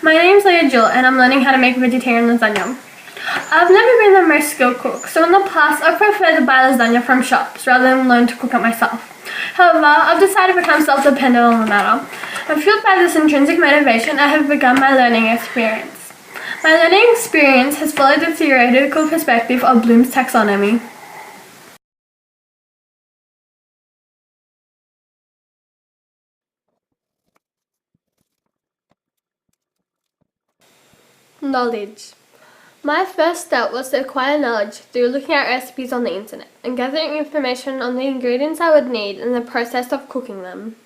My name's Leah and I'm learning how to make vegetarian lasagna. I've never been the most skilled cook, so in the past I've preferred to buy lasagna from shops rather than learn to cook it myself. However, I've decided to become self-dependent on the matter. And fueled by this intrinsic motivation, I have begun my learning experience. My learning experience has followed the theoretical perspective of Bloom's taxonomy. Knowledge. My first step was to acquire knowledge through looking at recipes on the internet and gathering information on the ingredients I would need in the process of cooking them.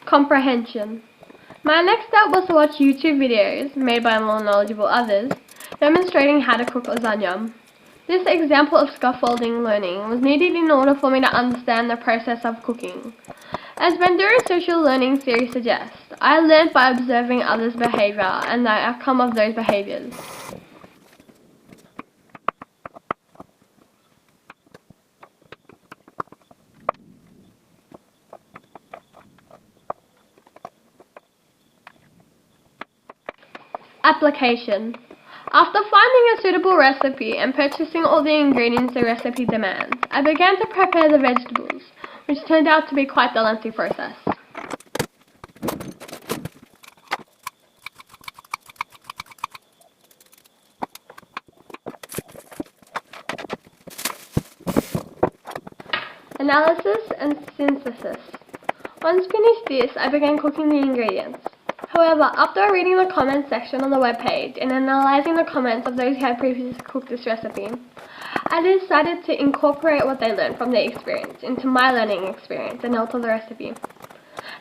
Comprehension. My next step was to watch YouTube videos, made by more knowledgeable others, demonstrating how to cook lasagna. This example of scaffolding learning was needed in order for me to understand the process of cooking. As Bandura's social learning theory suggests, I learned by observing others' behavior and the outcome of those behaviors. Application. After finding a suitable recipe and purchasing all the ingredients the recipe demands, I began to prepare the vegetables, which turned out to be quite the lengthy process. Analysis and synthesis. Once finished this, I began cooking the ingredients. However, after reading the comments section on the webpage and analysing the comments of those who had previously cooked this recipe, I decided to incorporate what they learned from their experience into my learning experience and alter the recipe.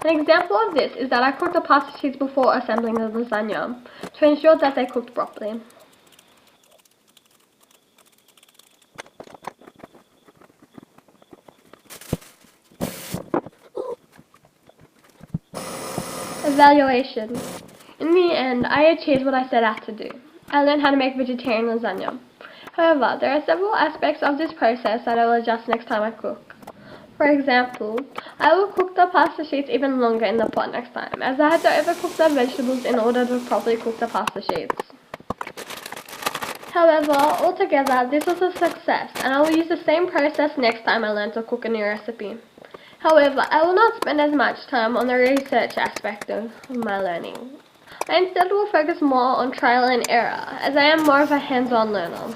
An example of this is that I cooked the pasta sheets before assembling the lasagna to ensure that they cooked properly. Evaluation. In the end, I achieved what I set out to do. I learned how to make vegetarian lasagna. However, there are several aspects of this process that I will adjust next time I cook. For example, I will cook the pasta sheets even longer in the pot next time, as I had to overcook the vegetables in order to properly cook the pasta sheets. However, altogether, this was a success, and I will use the same process next time I learn to cook a new recipe. However, I will not spend as much time on the research aspect of my learning. I instead will focus more on trial and error, as I am more of a hands-on learner.